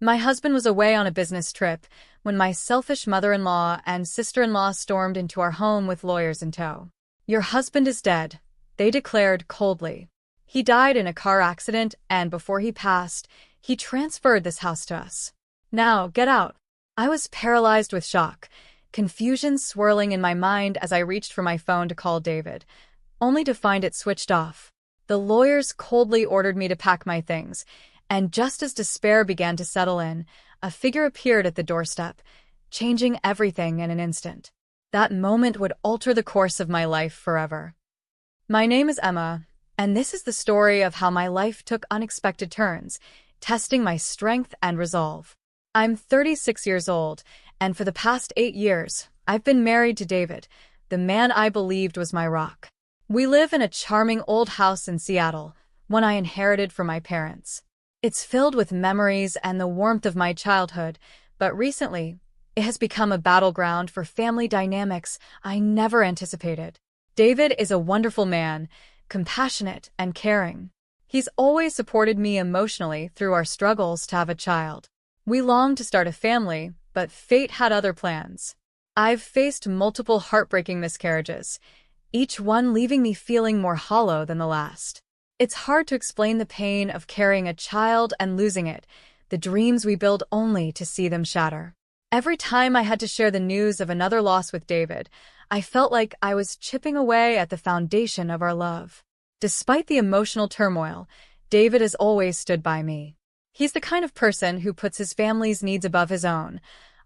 My husband was away on a business trip when my selfish mother-in-law and sister-in-law stormed into our home with lawyers in tow. "Your husband is dead," they declared coldly. "He died in a car accident, and before he passed, he transferred this house to us. Now, get out." I was paralyzed with shock, confusion swirling in my mind as I reached for my phone to call David, only to find it switched off. The lawyers coldly ordered me to pack my things, and just as despair began to settle in, a figure appeared at the doorstep, changing everything in an instant. That moment would alter the course of my life forever. My name is Emma, and this is the story of how my life took unexpected turns, testing my strength and resolve. I'm 36 years old, and for the past 8 years, I've been married to David, the man I believed was my rock. We live in a charming old house in Seattle, one I inherited from my parents. It's filled with memories and the warmth of my childhood, but recently, it has become a battleground for family dynamics I never anticipated. David is a wonderful man, compassionate and caring. He's always supported me emotionally through our struggles to have a child. We longed to start a family, but fate had other plans. I've faced multiple heartbreaking miscarriages, each one leaving me feeling more hollow than the last. It's hard to explain the pain of carrying a child and losing it, the dreams we build only to see them shatter. Every time I had to share the news of another loss with David, I felt like I was chipping away at the foundation of our love. Despite the emotional turmoil, David has always stood by me. He's the kind of person who puts his family's needs above his own,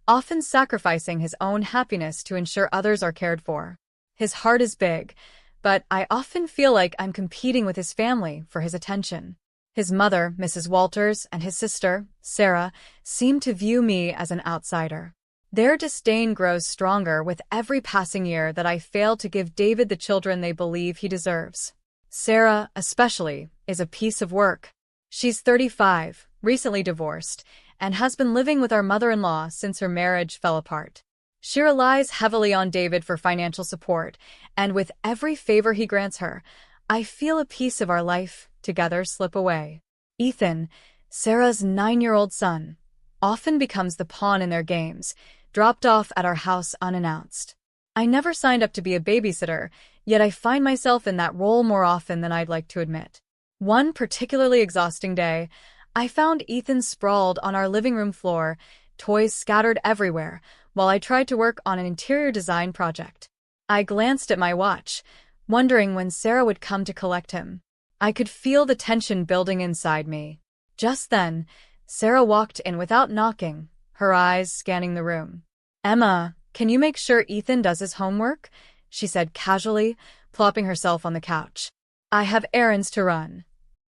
often sacrificing his own happiness to ensure others are cared for. His heart is big, but I often feel like I'm competing with his family for his attention. His mother, Mrs. Walters, and his sister, Sarah, seem to view me as an outsider. Their disdain grows stronger with every passing year that I fail to give David the children they believe he deserves. Sarah, especially, is a piece of work. She's 35, recently divorced, and has been living with our mother-in-law since her marriage fell apart. She relies heavily on David for financial support, and with every favor he grants her, I feel a piece of our life together slip away. Ethan, Sarah's 9-year-old son, often becomes the pawn in their games, dropped off at our house unannounced. I never signed up to be a babysitter, yet I find myself in that role more often than I'd like to admit. One particularly exhausting day, I found Ethan sprawled on our living room floor, toys scattered everywhere, while I tried to work on an interior design project. I glanced at my watch, wondering when Sarah would come to collect him. I could feel the tension building inside me. Just then, Sarah walked in without knocking, her eyes scanning the room. "Emma, can you make sure Ethan does his homework?" she said casually, plopping herself on the couch. "I have errands to run."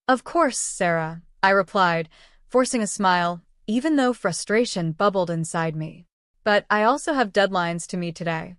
"Of course, Sarah," I replied, forcing a smile, even though frustration bubbled inside me. "But I also have deadlines to meet today."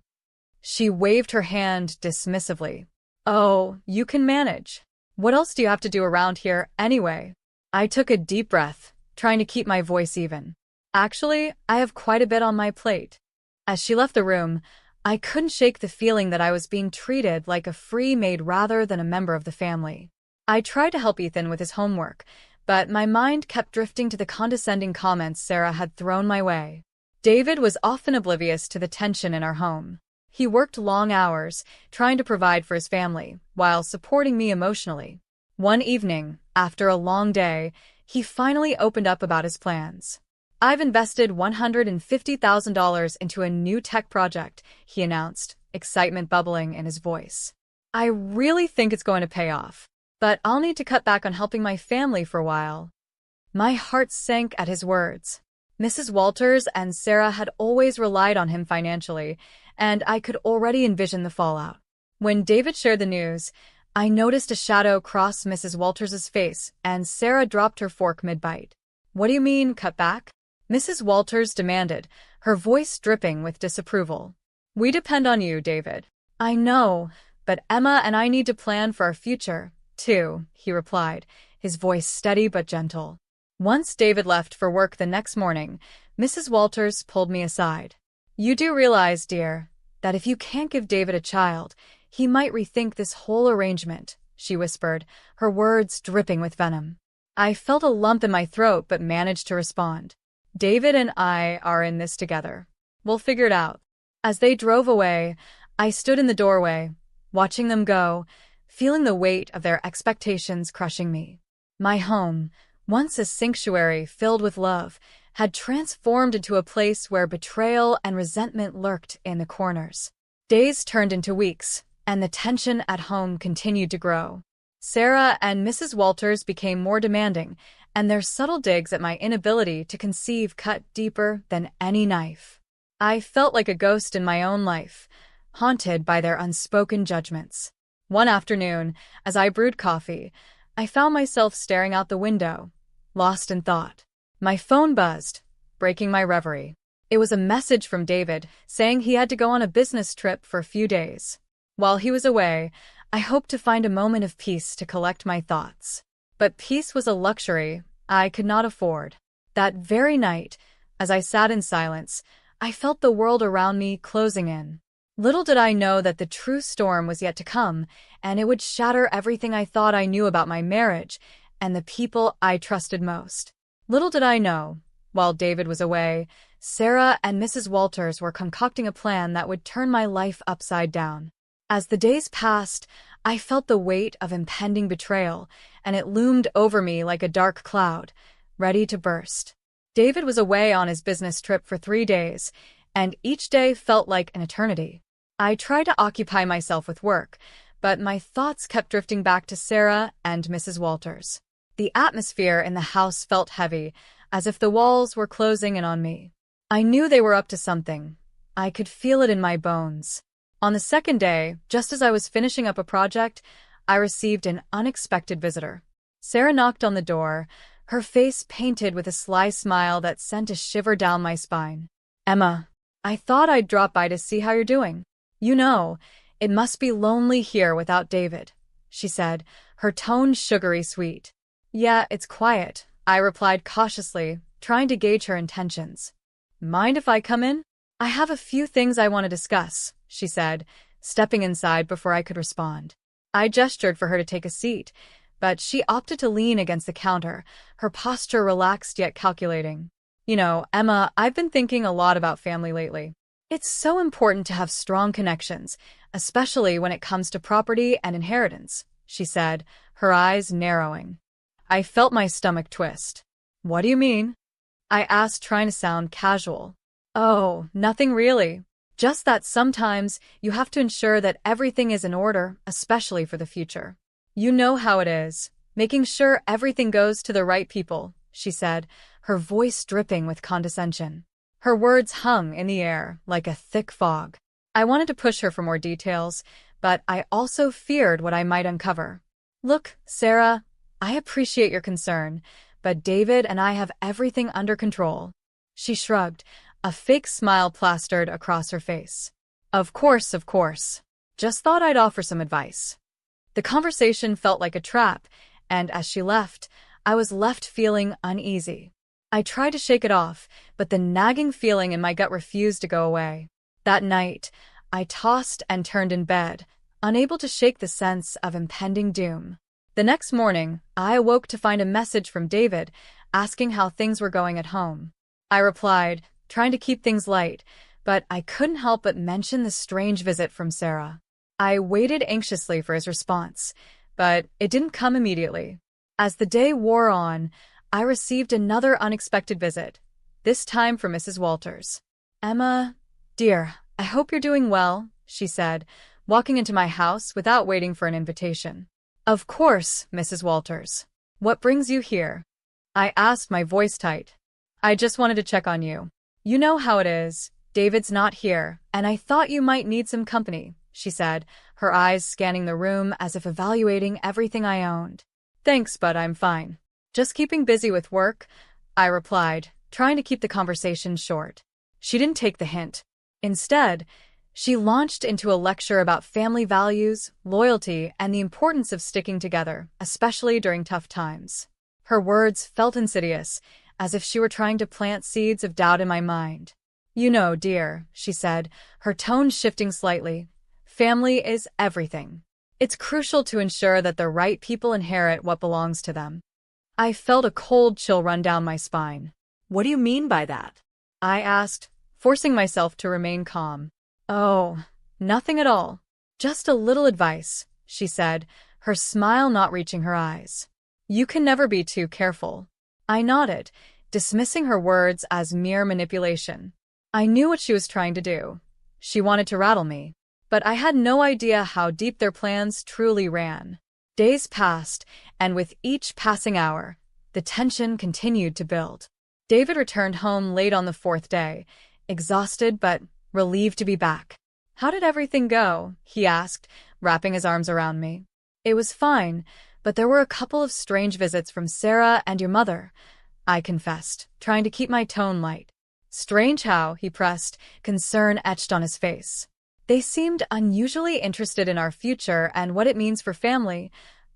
She waved her hand dismissively. "Oh, you can manage. What else do you have to do around here, anyway?" I took a deep breath, trying to keep my voice even. "Actually, I have quite a bit on my plate." As she left the room, I couldn't shake the feeling that I was being treated like a free maid rather than a member of the family. I tried to help Ethan with his homework, but my mind kept drifting to the condescending comments Sarah had thrown my way. David was often oblivious to the tension in our home. He worked long hours, trying to provide for his family, while supporting me emotionally. One evening, after a long day, he finally opened up about his plans. "I've invested $150,000 into a new tech project," he announced, excitement bubbling in his voice. "I really think it's going to pay off, but I'll need to cut back on helping my family for a while." My heart sank at his words. Mrs. Walters and Sarah had always relied on him financially, and I could already envision the fallout. When David shared the news, I noticed a shadow cross Mrs. Walters' face, and Sarah dropped her fork mid-bite. "What do you mean, cut back?" Mrs. Walters demanded, her voice dripping with disapproval. "We depend on you, David." "I know, but Emma and I need to plan for our future, too," he replied, his voice steady but gentle. Once David left for work the next morning, Mrs. Walters pulled me aside. "You do realize, dear, that if you can't give David a child, he might rethink this whole arrangement," she whispered, her words dripping with venom. I felt a lump in my throat but managed to respond. David and I are in this together. We'll figure it out. As they drove away, I stood in the doorway, watching them go, feeling the weight of their expectations crushing me. My home, once a sanctuary filled with love, had transformed into a place where betrayal and resentment lurked in the corners. Days turned into weeks, and the tension at home continued to grow. Sarah and Mrs. Walters became more demanding, and their subtle digs at my inability to conceive cut deeper than any knife. I felt like a ghost in my own life, haunted by their unspoken judgments. One afternoon, as I brewed coffee, I found myself staring out the window, lost in thought. My phone buzzed, breaking my reverie. It was a message from David saying he had to go on a business trip for a few days. While he was away, I hoped to find a moment of peace to collect my thoughts. But peace was a luxury I could not afford. That very night, as I sat in silence, I felt the world around me closing in. Little did I know that the true storm was yet to come, and it would shatter everything I thought I knew about my marriage and the people I trusted most. Little did I know, while David was away, Sarah and Mrs. Walters were concocting a plan that would turn my life upside down. As the days passed, I felt the weight of impending betrayal, and it loomed over me like a dark cloud, ready to burst. David was away on his business trip for 3 days, and each day felt like an eternity. I tried to occupy myself with work, but my thoughts kept drifting back to Sarah and Mrs. Walters. The atmosphere in the house felt heavy, as if the walls were closing in on me. I knew they were up to something. I could feel it in my bones. On the second day, just as I was finishing up a project, I received an unexpected visitor. Sarah knocked on the door, her face painted with a sly smile that sent a shiver down my spine. "Emma, I thought I'd drop by to see how you're doing. You know, it must be lonely here without David," she said, her tone sugary sweet. "Yeah, it's quiet," I replied cautiously, trying to gauge her intentions. "Mind if I come in? I have a few things I want to discuss," she said, stepping inside before I could respond. I gestured for her to take a seat, but she opted to lean against the counter, her posture relaxed yet calculating. "You know, Emma, I've been thinking a lot about family lately. It's so important to have strong connections, especially when it comes to property and inheritance," she said, her eyes narrowing. I felt my stomach twist. "What do you mean?" I asked, trying to sound casual. "Oh, nothing really. Just that sometimes you have to ensure that everything is in order, especially for the future. You know how it is, making sure everything goes to the right people," she said, her voice dripping with condescension. Her words hung in the air like a thick fog. I wanted to push her for more details, but I also feared what I might uncover. "Look, Sarah, I appreciate your concern, but David and I have everything under control." She shrugged, a fake smile plastered across her face. Of course. Just thought I'd offer some advice." The conversation felt like a trap, and as she left, I was left feeling uneasy. I tried to shake it off, but the nagging feeling in my gut refused to go away. That night, I tossed and turned in bed, unable to shake the sense of impending doom. The next morning, I awoke to find a message from David asking how things were going at home. I replied, trying to keep things light, but I couldn't help but mention the strange visit from Sarah. I waited anxiously for his response, but it didn't come immediately. As the day wore on, I received another unexpected visit, this time from Mrs. Walters. "Emma, dear, I hope you're doing well," she said, walking into my house without waiting for an invitation. "Of course, Mrs. Walters. What brings you here?" I asked, my voice tight. "I just wanted to check on you. You know how it is. David's not here, and I thought you might need some company," she said, her eyes scanning the room as if evaluating everything I owned. "Thanks, but I'm fine. Just keeping busy with work," I replied, trying to keep the conversation short. She didn't take the hint. Instead, she launched into a lecture about family values, loyalty, and the importance of sticking together, especially during tough times. Her words felt insidious, as if she were trying to plant seeds of doubt in my mind. "You know, dear," she said, her tone shifting slightly, "family is everything. It's crucial to ensure that the right people inherit what belongs to them." I felt a cold chill run down my spine. What do you mean by that? I asked, forcing myself to remain calm. Oh, nothing at all. Just a little advice, she said, her smile not reaching her eyes. You can never be too careful. I nodded, dismissing her words as mere manipulation. I knew what she was trying to do. She wanted to rattle me. But I had no idea how deep their plans truly ran. Days passed, and with each passing hour, the tension continued to build. David returned home late on the fourth day, exhausted but relieved to be back. How did everything go? He asked, wrapping his arms around me. It was fine, but there were a couple of strange visits from Sarah and your mother, I confessed, trying to keep my tone light. Strange how, he pressed, concern etched on his face. They seemed unusually interested in our future and what it means for family,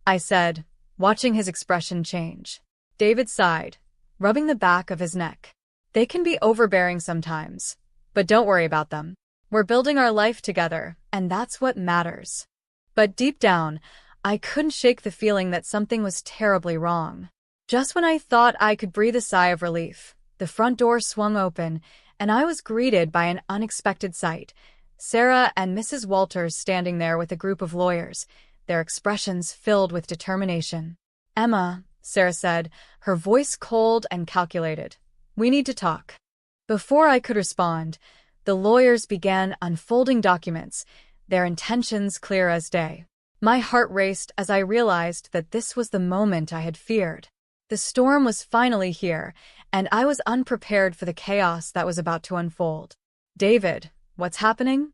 I said, watching his expression change. David sighed, rubbing the back of his neck. They can be overbearing sometimes, but don't worry about them. We're building our life together, and that's what matters. But deep down, I couldn't shake the feeling that something was terribly wrong. Just when I thought I could breathe a sigh of relief, the front door swung open, and I was greeted by an unexpected sight. Sarah and Mrs. Walters standing there with a group of lawyers, their expressions filled with determination. Emma, Sarah said, her voice cold and calculated. We need to talk. Before I could respond, the lawyers began unfolding documents, their intentions clear as day. My heart raced as I realized that this was the moment I had feared. The storm was finally here, and I was unprepared for the chaos that was about to unfold. David, what's happening?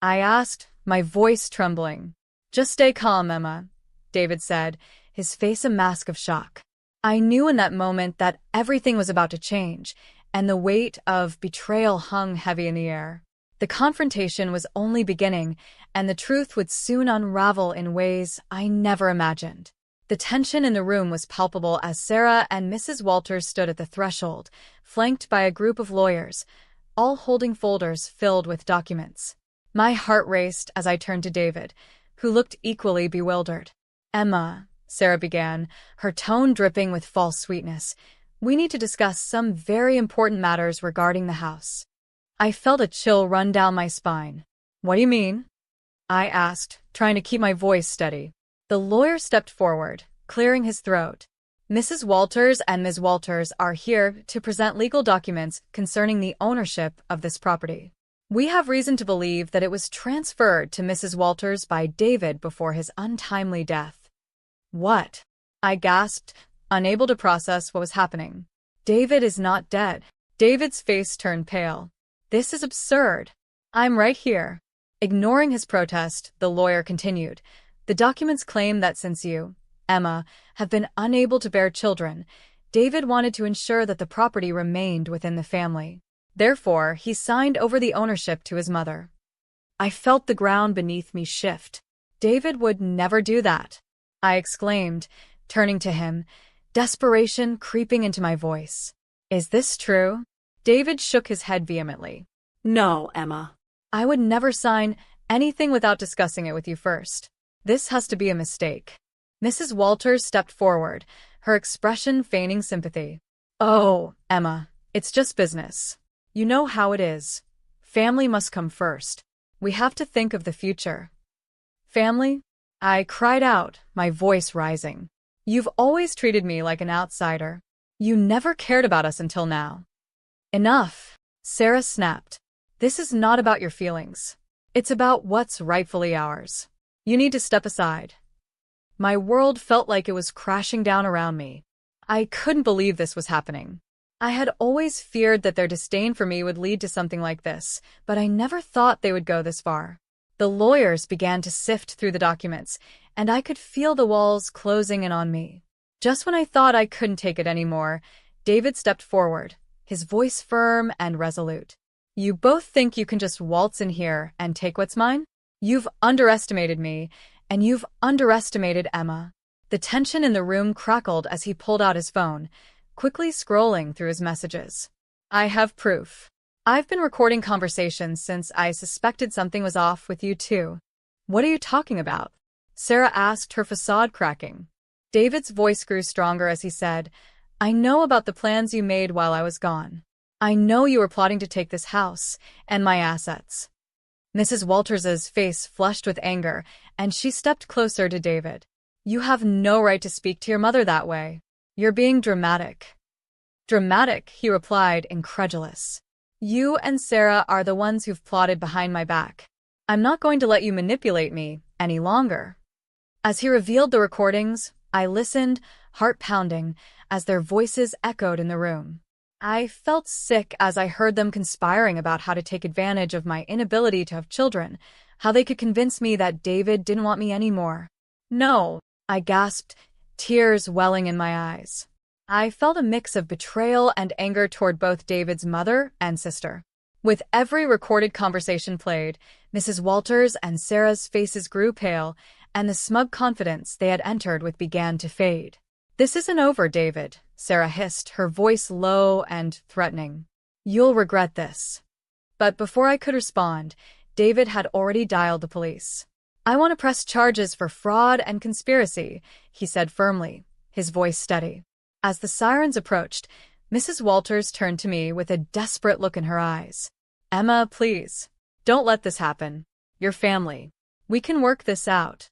I asked, my voice trembling. Just stay calm, Emma, David said, his face a mask of shock. I knew in that moment that everything was about to change, and the weight of betrayal hung heavy in the air. The confrontation was only beginning, and the truth would soon unravel in ways I never imagined. The tension in the room was palpable as Sarah and Mrs. Walters stood at the threshold, flanked by a group of lawyers, all holding folders filled with documents. My heart raced as I turned to David, who looked equally bewildered. Emma, Sarah began, her tone dripping with false sweetness, we need to discuss some very important matters regarding the house. I felt a chill run down my spine. What do you mean? I asked, trying to keep my voice steady. The lawyer stepped forward, clearing his throat. Mrs. Walters and Ms. Walters are here to present legal documents concerning the ownership of this property. We have reason to believe that it was transferred to Mrs. Walters by David before his untimely death. What? I gasped, unable to process what was happening. David is not dead. David's face turned pale. This is absurd. I'm right here. Ignoring his protest, the lawyer continued. The documents claim that since you, Emma, have been unable to bear children, David wanted to ensure that the property remained within the family. Therefore, he signed over the ownership to his mother. I felt the ground beneath me shift. David would never do that, I exclaimed, turning to him, desperation creeping into my voice. Is this true? David shook his head vehemently. No, Emma. I would never sign anything without discussing it with you first. This has to be a mistake. Mrs. Walters stepped forward, her expression feigning sympathy. Oh, Emma, it's just business. You know how it is. Family must come first. We have to think of the future. Family? I cried out, my voice rising. You've always treated me like an outsider. You never cared about us until now. Enough, Sarah snapped. This is not about your feelings. It's about what's rightfully ours. You need to step aside. My world felt like it was crashing down around me. I couldn't believe this was happening. I had always feared that their disdain for me would lead to something like this, but I never thought they would go this far. The lawyers began to sift through the documents, and I could feel the walls closing in on me. Just when I thought I couldn't take it anymore, David stepped forward, his voice firm and resolute. You both think you can just waltz in here and take what's mine? You've underestimated me, and you've underestimated Emma. The tension in the room crackled as he pulled out his phone, quickly scrolling through his messages. I have proof. I've been recording conversations since I suspected something was off with you two. What are you talking about? Sarah asked, her facade cracking. David's voice grew stronger as he said, I know about the plans you made while I was gone. I know you were plotting to take this house and my assets. Mrs. Walters's face flushed with anger, and she stepped closer to David. You have no right to speak to your mother that way. You're being dramatic. Dramatic, he replied, incredulous. You and Sarah are the ones who've plotted behind my back. I'm not going to let you manipulate me any longer. As he revealed the recordings, I listened, heart pounding, as their voices echoed in the room. I felt sick as I heard them conspiring about how to take advantage of my inability to have children, how they could convince me that David didn't want me anymore. No, I gasped, tears welling in my eyes. I felt a mix of betrayal and anger toward both David's mother and sister. With every recorded conversation played, Mrs. Walters and Sarah's faces grew pale, and the smug confidence they had entered with began to fade. This isn't over, David, Sarah hissed, her voice low and threatening. You'll regret this. But before I could respond, David had already dialed the police. I want to press charges for fraud and conspiracy, he said firmly, his voice steady. As the sirens approached, Mrs. Walters turned to me with a desperate look in her eyes. Emma, please, don't let this happen. Your family. We can work this out.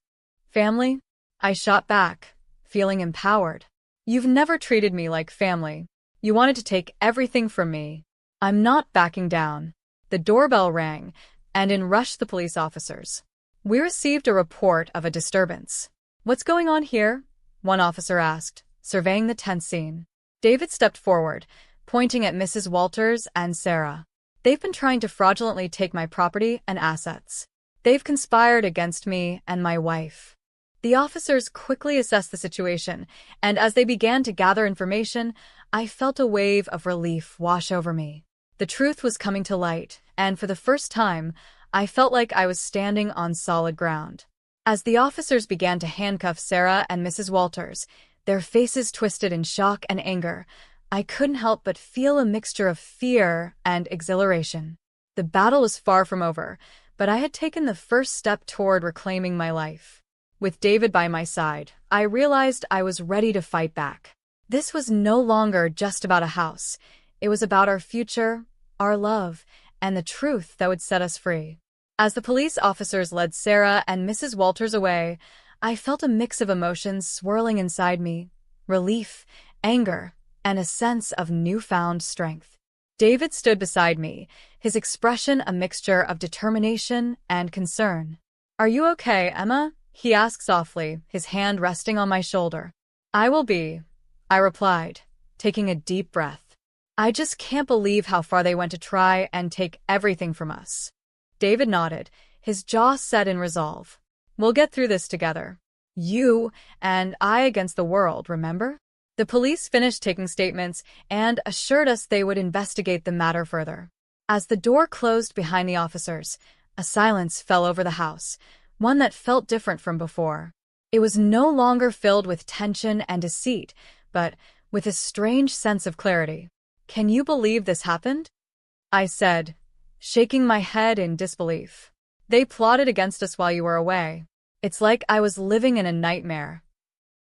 Family? I shot back, feeling empowered. You've never treated me like family. You wanted to take everything from me. I'm not backing down. The doorbell rang, and in rushed the police officers. We received a report of a disturbance. What's going on here? One officer asked, surveying the tense scene. David stepped forward, pointing at Mrs. Walters and Sarah. They've been trying to fraudulently take my property and assets. They've conspired against me and my wife. The officers quickly assessed the situation, and as they began to gather information, I felt a wave of relief wash over me. The truth was coming to light, and for the first time, I felt like I was standing on solid ground. As the officers began to handcuff Sarah and Mrs. Walters, their faces twisted in shock and anger, I couldn't help but feel a mixture of fear and exhilaration. The battle was far from over, but I had taken the first step toward reclaiming my life. With David by my side, I realized I was ready to fight back. This was no longer just about a house. It was about our future, our love, and the truth that would set us free. As the police officers led Sarah and Mrs. Walters away, I felt a mix of emotions swirling inside me: relief, anger, and a sense of newfound strength. David stood beside me, his expression a mixture of determination and concern. Are you okay, Emma? He asked softly, his hand resting on my shoulder. I will be, I replied, taking a deep breath. I just can't believe how far they went to try and take everything from us. David nodded, his jaw set in resolve. We'll get through this together. You and I against the world, remember? The police finished taking statements and assured us they would investigate the matter further. As the door closed behind the officers, a silence fell over the house, one that felt different from before. It was no longer filled with tension and deceit, but with a strange sense of clarity. Can you believe this happened? I said, shaking my head in disbelief. They plotted against us while you were away. It's like I was living in a nightmare.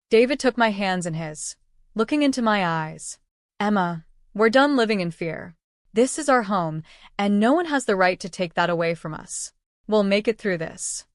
David took my hands in his, looking into my eyes. Emma, we're done living in fear. This is our home, and no one has the right to take that away from us. We'll make it through this.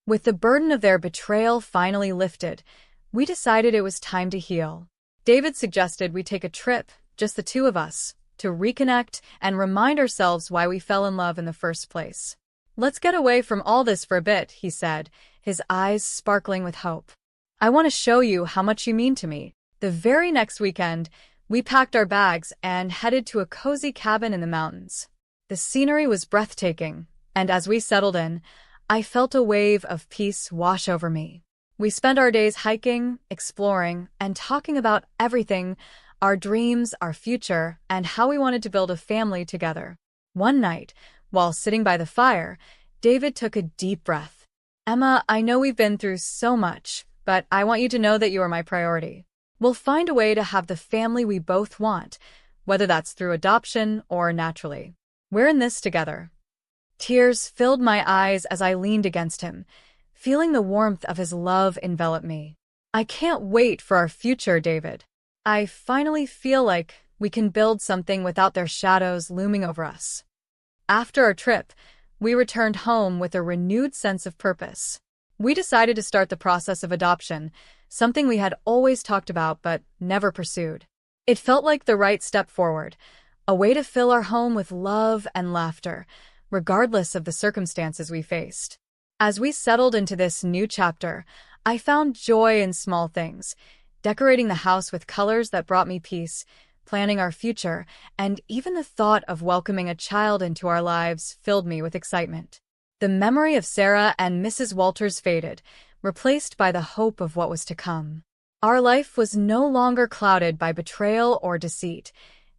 With the burden of their betrayal finally lifted, we decided it was time to heal. David suggested we take a trip, just the two of us, to reconnect and remind ourselves why we fell in love in the first place. Let's get away from all this for a bit, he said, his eyes sparkling with hope. I want to show you how much you mean to me. The very next weekend, we packed our bags and headed to a cozy cabin in the mountains. The scenery was breathtaking, and as we settled in, I felt a wave of peace wash over me. We spent our days hiking, exploring, and talking about everything: our dreams, our future, and how we wanted to build a family together. One night, while sitting by the fire, David took a deep breath. Emma, I know we've been through so much, but I want you to know that you are my priority. We'll find a way to have the family we both want, whether that's through adoption or naturally. We're in this together. Tears filled my eyes as I leaned against him, feeling the warmth of his love envelop me. I can't wait for our future, David. I finally feel like we can build something without their shadows looming over us. After our trip, we returned home with a renewed sense of purpose. We decided to start the process of adoption, something we had always talked about but never pursued. It felt like the right step forward, a way to fill our home with love and laughter, regardless of the circumstances we faced. As we settled into this new chapter, I found joy in small things, decorating the house with colors that brought me peace, planning our future, and even the thought of welcoming a child into our lives filled me with excitement. The memory of Sarah and Mrs. Walters faded, replaced by the hope of what was to come. Our life was no longer clouded by betrayal or deceit.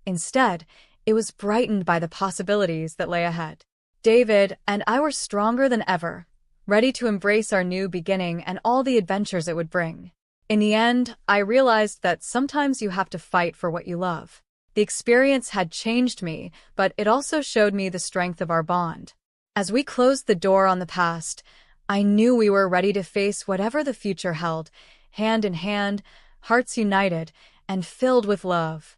Instead, it was brightened by the possibilities that lay ahead. David and I were stronger than ever, ready to embrace our new beginning and all the adventures it would bring. In the end, I realized that sometimes you have to fight for what you love. The experience had changed me, but it also showed me the strength of our bond. As we closed the door on the past, I knew we were ready to face whatever the future held, hand in hand, hearts united, and filled with love.